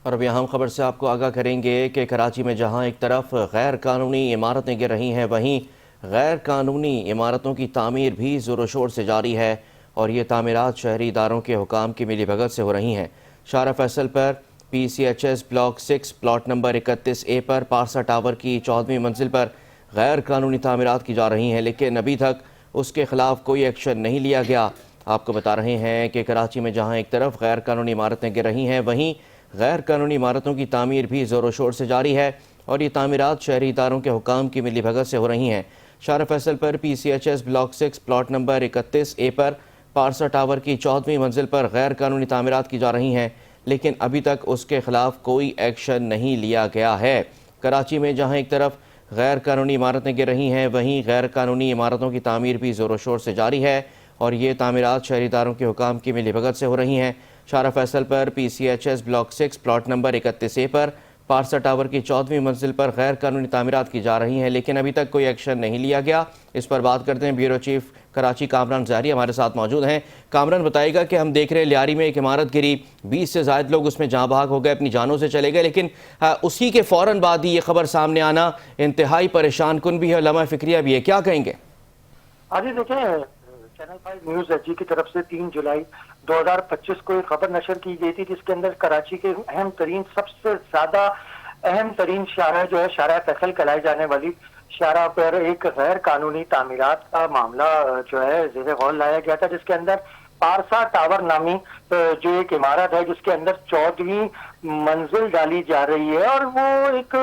اور اب اہم خبر سے آپ کو آگاہ کریں گے کہ کراچی میں جہاں ایک طرف غیر قانونی عمارتیں گر رہی ہیں، وہیں غیر قانونی عمارتوں کی تعمیر بھی زور و شور سے جاری ہے، اور یہ تعمیرات شہری اداروں کے حکام کی ملی بھگت سے ہو رہی ہیں۔ شارع فیصل پر P C H S block 6 plot number 31A پر پارسا ٹاور کی 14ویں منزل پر غیر قانونی تعمیرات کی جا رہی ہیں، لیکن ابھی تک اس کے خلاف کوئی ایکشن نہیں لیا گیا۔ آپ کو بتا رہے ہیں کہ کراچی میں جہاں ایک طرف غیر قانونی عمارتیں گر رہی ہیں، وہیں غیر قانونی عمارتوں کی تعمیر بھی زور و شور سے جاری ہے، اور یہ تعمیرات شہری اداروں کے حکام کی ملی بھگت سے ہو رہی ہیں۔ شارع فیصل پر P C H S block 6 plot number 31A پر پارسا ٹاور کی 14ویں منزل پر غیر قانونی تعمیرات کی جا رہی ہیں، لیکن ابھی تک اس کے خلاف کوئی ایکشن نہیں لیا گیا ہے۔ کراچی میں جہاں ایک طرف غیر قانونی عمارتیں گر رہی ہیں، وہیں غیر قانونی عمارتوں کی تعمیر بھی زور و شور سے جاری ہے، اور یہ تعمیرات شہری اداروں کے حکام کی ملی بھگت سے ہو رہی ہیں۔ شارع فیصل پر P C H S block 6 plot number 31A پر پارسا ٹاور کی 14ویں منزل پر غیر قانونی تعمیرات کی جا رہی ہیں، لیکن ابھی تک کوئی ایکشن نہیں لیا گیا۔ اس پر بات کرتے ہیں بیورو چیف کراچی کامران ظاہری ہمارے ساتھ موجود ہیں۔ کامران، بتائے گا کہ ہم دیکھ رہے ہیں لیاری میں ایک عمارت گری، 20 سے زائد لوگ اس میں جاں بحق ہو گئے، اپنی جانوں سے چلے گئے، لیکن اسی کے فوراً بعد ہی یہ خبر سامنے آنا انتہائی پریشان کن بھی ہے اور لمحہ فکریہ بھی ہے، کیا کہیں گے؟ آجی دیکھیں، چینل 5 نیوز ایچ کی طرف سے 3 جولائی 2025 کو ایک خبر نشر کی گئی تھی، جس کے اندر کراچی کے اہم ترین، سب سے زیادہ اہم ترین شارع جو ہے شارع فیصل کہلائی جانے والی شارع پر ایک غیر قانونی تعمیرات کا معاملہ جو ہے زیر غور لایا گیا تھا، جس کے اندر پارسا ٹاور نامی جو ایک عمارت ہے جس کے اندر 14ویں منزل ڈالی جا رہی ہے، اور وہ ایک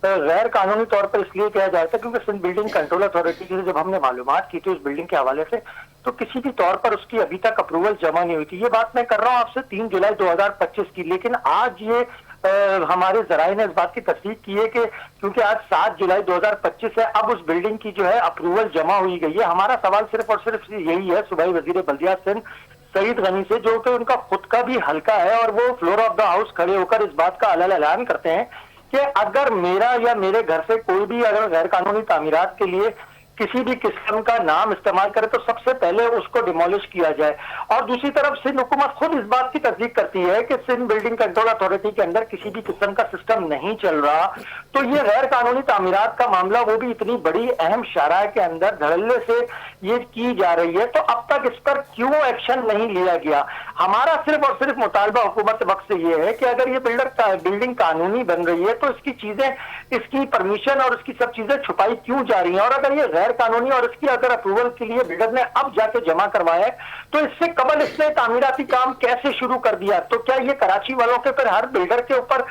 غیر قانونی طور پر اس لیے کیا جا رہا تھا کیونکہ سندھ بلڈنگ کنٹرول اتھارٹی سے جب ہم نے معلومات کی تھی اس بلڈنگ کے حوالے سے، تو کسی بھی طور پر اس کی ابھی تک اپروول جمع نہیں ہوئی تھی۔ یہ بات میں کر رہا ہوں آپ سے 3 جولائی 2025 کی، لیکن آج یہ ہمارے ذرائع نے اس بات کی تصدیق کی ہے کہ کیونکہ آج 7 جولائی 2025 ہے، اب اس بلڈنگ کی جو ہے اپروول جمع ہوئی گئی ہے۔ ہمارا سوال صرف اور صرف یہی ہے صوبائی وزیر بلدیات سندھ سعید غنی سے، جو کہ ان کا خود کا بھی حلقہ ہے، اور وہ فلور آف دا ہاؤس کھڑے ہو کر اس بات کا اعلان کرتے ہیں کہ اگر میرا یا میرے گھر سے کوئی بھی اگر غیر قانونی تعمیرات کے لیے کسی بھی قسم کا نام استعمال کرے تو سب سے پہلے اس کو ڈیمولش کیا جائے۔ اور دوسری طرف سندھ حکومت خود اس بات کی تصدیق کرتی ہے کہ سندھ بلڈنگ کنٹرول اتھارٹی کے اندر کسی بھی قسم کا سسٹم نہیں چل رہا، تو یہ غیر قانونی تعمیرات کا معاملہ وہ بھی اتنی بڑی اہم شارع کے اندر دھڑلے سے یہ کی جا رہی ہے، تو اب تک اس پر کیوں ایکشن نہیں لیا گیا؟ ہمارا صرف اور صرف مطالبہ حکومت وقت سے یہ ہے کہ اگر یہ بلڈنگ قانونی بن رہی ہے تو اس کی چیزیں، اس کی پرمیشن اور اس کی سب چیزیں چھپائی کیوں جا رہی ہیں، اور اگر یہ غیر قانونی اور اس کی اگر اپروول کے لیے بلڈر نے اب جا کے جمع کروایا ہے تو اس سے قبل اس نے تعمیراتی کام کیسے شروع کر دیا؟ تو کیا یہ کراچی والوں کے پھر ہر بلڈر کے اوپر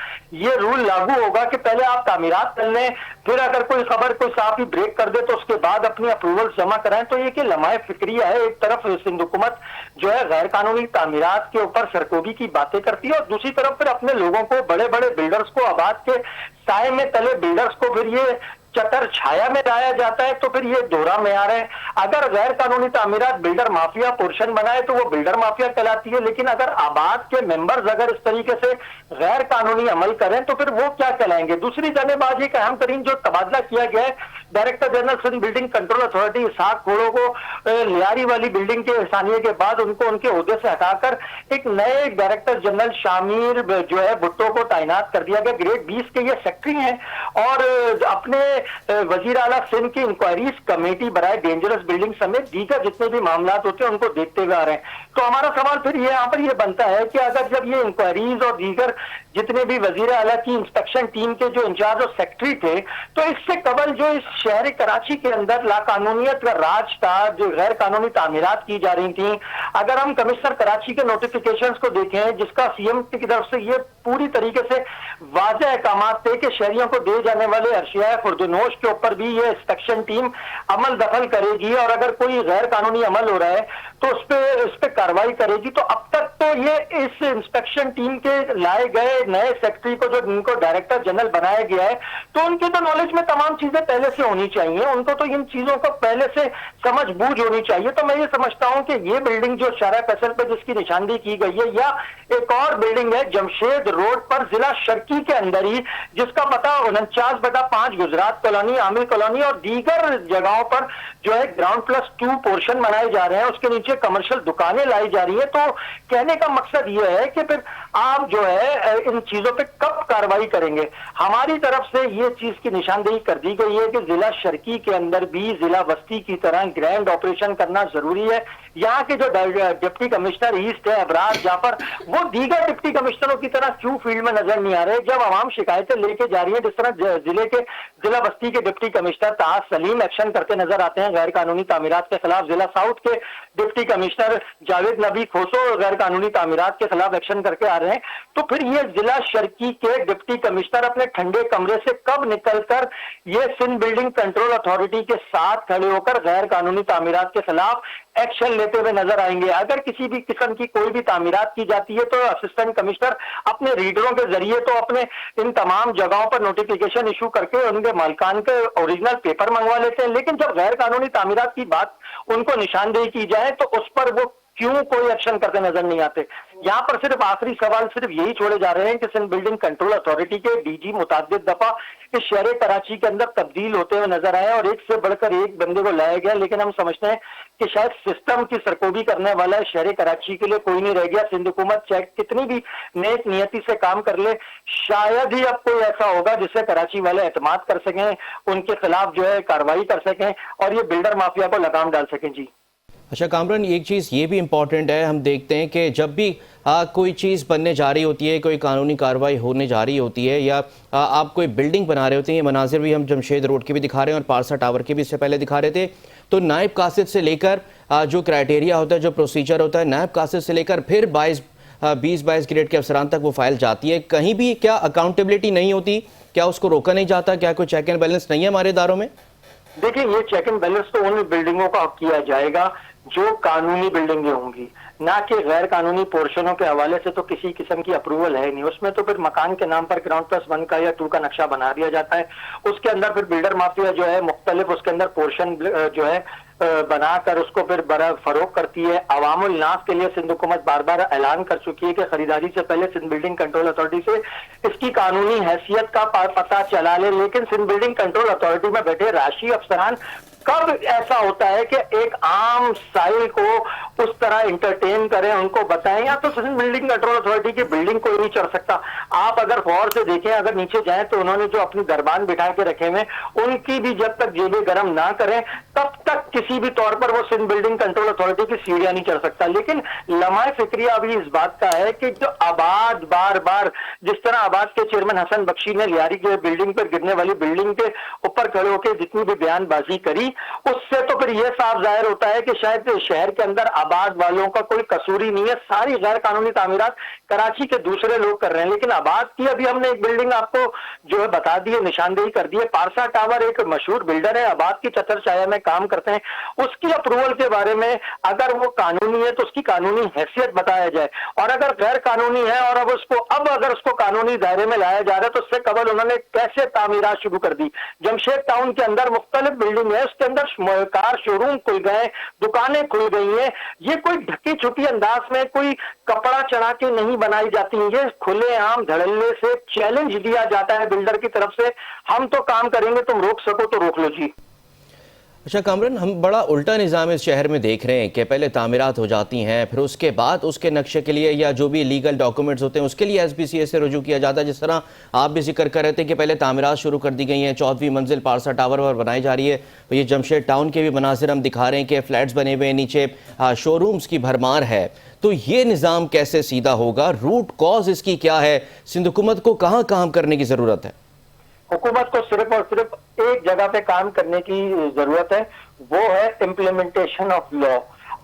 یہ رول لاگو ہوگا کہ پہلے آپ تعمیرات کر لیں، پھر اگر کوئی خبر کوئی صاحب ہی بریک کر دے تو اس کے بعد اپنی اپروول جمع کرائیں؟ تو یہ کہ لمحہ فکریہ ہے، ایک طرف سندھ حکومت جو ہے غیر قانونی تعمیرات کے اوپر سرکوبی کی باتیں کرتی ہے، اور دوسری طرف پھر اپنے لوگوں کو، بڑے بڑے بلڈرز کو، آباد کے سائے میں تلے بلڈرز کو پھر یہ چتر چھایا میں لایا جاتا ہے، تو پھر یہ دوہرا معیار ہے۔ اگر غیر قانونی تعمیرات بلڈر مافیا پورشن بنائے تو وہ بلڈر مافیا کہلاتی ہے، لیکن اگر آباد کے ممبرز اگر اس طریقے سے غیر قانونی عمل کریں تو پھر وہ کیا کہلائیں گے؟ دوسری جانب آج ایک اہم ترین جو تبادلہ کیا گیا ہے، director general Sindh building control authority Ishaq Khoro کو لیاری والی بلڈنگ کے احسانیے کے بعد ان کو ان کے عہدے سے ہٹا کر ایک نئے ڈائریکٹر جنرل شامیر جو ہے بھٹو کو تعینات کر دیا گیا۔ گریڈ 20 کے یہ سیکٹری ہیں، اور اپنے وزیر اعلیٰ سندھ کی انکوائریز کمیٹی برائے ڈینجرس بلڈنگ سمیت دیگر جتنے بھی معاملات ہوتے ہیں ان کو دیکھتے ہوئے آ رہے ہیں۔ تو ہمارا سوال پھر یہاں پر یہ بنتا ہے کہ اگر جب یہ انکوائریز اور دیگر جتنے بھی وزیر اعلیٰ کی انسپیکشن ٹیم کے جو انچارج اور سیکٹری تھے، تو اس سے قبل جو اس شہر کراچی کے اندر لاقانونیت کا راج تھا، جو غیر قانونی تعمیرات کی جا رہی تھیں، اگر ہم کمشنر کراچی کے نوٹیفیکیشنز کو دیکھیں جس کا سی ایم کی طرف سے یہ پوری طریقے سے واضح احکامات تھے کہ شہریوں کو دے جانے والے اشیاء خوردونوش کے اوپر بھی یہ انسپیکشن ٹیم عمل دخل کرے گی، اور اگر کوئی غیر قانونی عمل ہو رہا ہے تو اس پہ کارروائی کرے گی، تو اب تک تو یہ اس انسپیکشن ٹیم کے لائے گئے نئے سیکٹری کو جو ان کو ڈائریکٹر جنرل بنایا گیا ہے، تو ان کی تو نالج میں تمام چیزیں پہلے سے ہونی چاہیے، ان کو تو ان چیزوں کو پہلے سے سمجھ بوجھ ہونی چاہیے۔ تو میں یہ سمجھتا ہوں کہ یہ بلڈنگ جو شارع فیصل پہ جس کی نشاندہی کی گئی ہے، یا ایک اور بلڈنگ ہے جمشید روڈ پر ضلع شرقی کے اندر ہی جس کا پتہ 49/5 گجرات کالونی، عامر کالونی اور دیگر جگہوں پر جو ہے گراؤنڈ پلس 2 پورشن بنائے جا رہے ہیں، اس کے نیچے کمرشل دکانیں لائی جا رہی ہیں۔ تو کہنے کا مقصد یہ ہے کہ پھر آپ جو ہے ان چیزوں پہ کب کارروائی کریں گے؟ ہماری طرف سے یہ چیز کی نشاندہی کر دی گئی ہے کہ ضلع شرقی کے اندر بھی ضلع وسطی کی طرح گرینڈ آپریشن کرنا ضروری ہے. یہاں کے جو ڈپٹی کمشنر ایسٹ ہے ابرار جعفر، وہ دیگر ڈپٹی کمشنروں کی طرح کیوں فیلڈ میں نظر نہیں آ رہے؟ جب عوام شکایتیں لے کے جا رہی ہیں، جس طرح ضلع بستی کے ڈپٹی کمشنر طاہر سلیم ایکشن کرتے نظر آتے ہیں غیر قانونی تعمیرات کے خلاف، ضلع ساؤتھ کے ڈپٹی کمشنر جاوید نبی کھوسو غیر قانونی تعمیرات کے خلاف ایکشن کر کے آ رہے ہیں، تو پھر یہ ضلع شرقی کے ڈپٹی کمشنر اپنے ٹھنڈے کمرے سے کب نکل کر یہ سندھ بلڈنگ کنٹرول اتھارٹی کے ساتھ کھڑے ہو کر غیر قانونی تعمیرات کے خلاف ایکشن لیتے ہوئے نظر آئیں گے؟ اگر کسی بھی قسم کی کوئی بھی تعمیرات کی جاتی ہے تو اسسٹنٹ کمشنر اپنے ریڈروں کے ذریعے تو اپنے ان تمام جگہوں پر نوٹیفیکیشن ایشو کر کے ان کے مالکان کے اوریجنل پیپر منگوا لیتے ہیں، لیکن جب غیر قانونی تعمیرات کی بات ان کو نشاندہی کی جائے تو اس پر وہ کیوں کوئی ایکشن کرتے نظر نہیں آتے؟ یہاں پر صرف آخری سوال صرف یہی چھوڑے جا رہے ہیں کہ سندھ بلڈنگ کنٹرول اتھارٹی کے ڈی جی متعدد دفعہ اس شہر کراچی کے اندر تبدیل ہوتے ہوئے نظر آئے اور ایک سے بڑھ کر ایک بندے کو لایا گیا، لیکن ہم سمجھتے ہیں کہ شاید سسٹم کی سرکوبی کرنے والا شہر کراچی کے لیے کوئی نہیں رہ گیا. سندھ حکومت چاہے کتنی بھی نیک نیتی سے کام کر لے، شاید ہی اب کوئی ایسا ہوگا جس سے کراچی والے اعتماد کر سکیں، ان کے خلاف جو ہے کارروائی کر سکیں اور یہ بلڈر مافیا کو لگام ڈال سکیں. جی اچھا کامران، ایک چیز یہ بھی امپورٹنٹ ہے، ہم دیکھتے ہیں کہ جب بھی کوئی چیز بننے جا رہی ہوتی ہے، کوئی قانونی کارروائی ہونے جا رہی ہوتی ہے، یا آپ کوئی بلڈنگ بنا رہے ہوتے ہیں، یہ مناظر بھی ہم جمشید روڈ کے بھی دکھا رہے ہیں اور پارسا ٹاور کے بھی اس سے پہلے دکھا رہے تھے، تو نائب قاصد سے لے کر جو کرائٹیریا ہوتا ہے، جو پروسیجر ہوتا ہے، نائب قاصد سے لے کر پھر 20-22 گریڈ کے افسران تک وہ فائل جاتی ہے، کہیں بھی کیا اکاؤنٹیبلٹی نہیں ہوتی؟ کیا اس کو روکا نہیں جاتا؟ کیا کوئی چیک اینڈ بیلنس نہیں ہے ہمارے اداروں میں؟ دیکھیں، یہ چیک اینڈ بیلنس تو ان بلڈنگوں کا کیا جائے گا جو قانونی بلڈنگیں ہوں گی، نہ کہ غیر قانونی پورشنوں کے حوالے سے تو کسی قسم کی اپروول ہے نہیں. اس میں تو پھر مکان کے نام پر گراؤنڈ پلس 1 کا یا 2 کا نقشہ بنا دیا جاتا ہے، اس کے اندر پھر بلڈر مافیا جو ہے مختلف اس کے اندر پورشن جو ہے بنا کر اس کو پھھر فروغ کرتی ہے. عوام الناس کے لیے سندھ حکومت بار بار اعلان کر چکی ہے کہ خریداری سے پہلے سندھ بلڈنگ کنٹرول اتھارٹی سے اس کی قانونی حیثیت کا پتہ چلا لے، لیکن سندھ بلڈنگ کنٹرول اتھارٹی میں بیٹھے راشی افسران کب ایسا ہوتا ہے کہ ایک عام سائل کو اس طرح انٹرٹین کریں، ان کو بتائیں؟ یا تو سندھ بلڈنگ کنٹرول اتھارٹی کی بلڈنگ کوئی نہیں چڑھ سکتا. آپ اگر غور سے دیکھیں، اگر نیچے جائیں تو انہوں نے جو اپنی دربان بٹھا کے رکھے ہوئے ان کی بھی جب تک جیبیں گرم نہ کریں تب تک کسی بھی طور پر وہ سندھ بلڈنگ کنٹرول اتھارٹی کی سیڑھیاں نہیں چڑھ سکتا. لیکن لمحہ فکریہ ابھی اس بات کا ہے کہ جو آباد بار بار جس طرح آباد کے چیئرمین حسن بخشی نے لیاری کے بلڈنگ پر گرنے والی بلڈنگ کے اوپر کھڑے ہو کے جتنی بھی بیان بازی کری، اس سے تو پھر یہ صاف ظاہر ہوتا ہے کہ شاید شہر کے اندر آباد والوں کا کوئی قصور ہی نہیں ہے، ساری غیر قانونی تعمیرات کراچی کے دوسرے لوگ کر رہے ہیں. لیکن آباد کی ابھی ہم نے ایک بلڈنگ آپ کو جو ہے بتا دی ہے، نشاندہی کر دی ہے. پارسا ٹاور ایک مشہور بلڈر ہے، آباد کی چتر چایا میں کام کرتے ہیں، اس کی اپروول کے بارے میں اگر وہ قانونی ہے تو اس کی قانونی حیثیت بتایا جائے، اور اگر غیر قانونی ہے اور اب اگر اس کو قانونی دائرے میں لایا جا رہا ہے تو اس سے قبل انہوں نے کیسے تعمیرات شروع کر دی؟ جمشید ٹاؤن کے اندر مختلف بلڈنگ ہے، اس کے اندر کار شو روم کھل گئے، دکانیں کھل گئی ہیں. یہ کوئی ڈھکی چھپی انداز میں کوئی کپڑا چڑھا کے نہیں بنائی جاتی ہیں، یہ کھلے عام دھڑلے سے چیلنج دیا جاتا ہے بلڈر کی طرف سے، ہم تو کام کریں گے، تم روک سکو تو روک لو. جی اچھا کامران، ہم بڑا الٹا نظام اس شہر میں دیکھ رہے ہیں کہ پہلے تعمیرات ہو جاتی ہیں، پھر اس کے بعد اس کے نقشے کے لیے یا جو بھی لیگل ڈاکومنٹس ہوتے ہیں اس کے لیے ایس بی سی ایس سے رجوع کیا جاتا ہے. جس طرح آپ بھی ذکر کر رہے تھے کہ پہلے تعمیرات شروع کر دی گئی ہیں، 14ویں منزل پارسا ٹاور پر بنائی جا رہی ہے. یہ جمشید ٹاؤن کے بھی مناظر ہم دکھا رہے ہیں کہ فلیٹس بنے ہوئے ہیں، نیچے شو رومز کی بھرمار ہے. تو یہ نظام کیسے سیدھا ہوگا؟ روٹ کاز اس کی کیا ہے؟ سندھ حکومت کو کہاں کام کرنے کی ضرورت ہے؟ حکومت کو صرف اور صرف ایک جگہ پہ کام کرنے کی ضرورت ہے، وہ ہے امپلیمنٹیشن آف لا.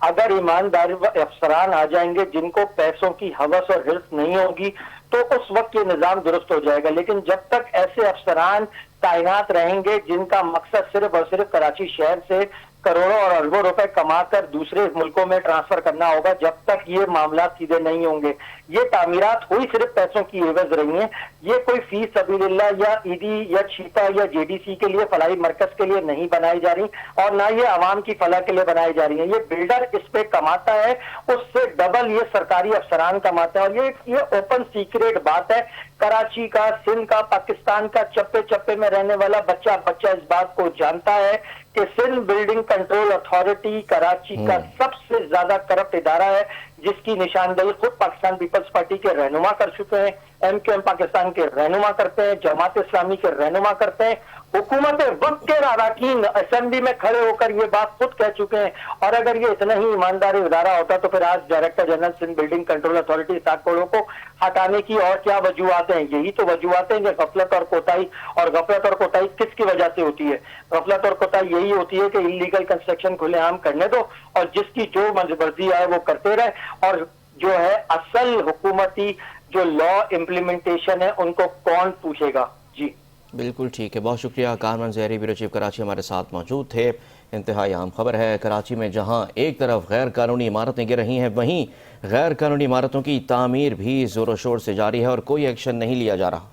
اگر ایماندار افسران آ جائیں گے جن کو پیسوں کی ہوس اور حرص نہیں ہوگی تو اس وقت یہ نظام درست ہو جائے گا. لیکن جب تک ایسے افسران تعینات رہیں گے جن کا مقصد صرف اور صرف کراچی شہر سے کروڑوں اور اربوں روپے کما کر دوسرے ملکوں میں ٹرانسفر کرنا ہوگا، جب تک یہ معاملات سیدھے نہیں ہوں گے. یہ تعمیرات ہوئی صرف پیسوں کی عوض رہی ہیں، یہ کوئی فی سبیل اللہ یا ای ڈی یا چیتا یا جے ڈی سی کے لیے فلاحی مرکز کے لیے نہیں بنائی جا رہی، اور نہ یہ عوام کی فلاح کے لیے بنائی جا رہی ہیں. یہ بلڈر اس پہ کماتا ہے، اس سے ڈبل یہ سرکاری افسران کماتا ہے. اور یہ اوپن سیکریٹ بات ہے، کراچی کا، سندھ کا، پاکستان کا چپے چپے میں رہنے والا بچہ اس بات کو جانتا ہے کہ Sindh building control authority Karachi کا سب سے زیادہ کرپٹ ادارہ ہے. جس کی نشاندہی خود پاکستان پیپلز پارٹی کے رہنما کر چکے ہیں، ایم کیو ایم پاکستان کے رہنما کرتے ہیں، جماعت اسلامی کے رہنما کرتے ہیں، حکومت وقت کے اراکین اسمبلی میں کھڑے ہو کر یہ بات خود کہہ چکے ہیں۔ اور اگر یہ اتنا ہی ایمانداری ادارہ ہوتا تو پھر آج director general Sindh building control authority Ishaq Khoro کو ہٹانے کی اور کیا وجوہات ہیں؟ یہی تو وجوہات ہیں کہ غفلت اور کوتاہی، اور غفلت اور کوتاہی کس کی وجہ سے ہوتی ہے؟ غفلت اور کوتاہی یہی ہوتی ہے کہ انلیگل کنسٹرکشن کھلے عام کرنے دو اور جس کی جو مرضی آئے وہ کرتے رہے، اور جو ہے اصل حکومتی جو لا امپلیمنٹیشن ہے ان کو کون پوچھے گا؟ جی بالکل ٹھیک ہے، بہت شکریہ کامران زہری، بیورو چیف کراچی ہمارے ساتھ موجود تھے۔ انتہائی اہم خبر ہے، کراچی میں جہاں ایک طرف غیر قانونی عمارتیں گر رہی ہیں، وہیں غیر قانونی عمارتوں کی تعمیر بھی زور و شور سے جاری ہے اور کوئی ایکشن نہیں لیا جا رہا۔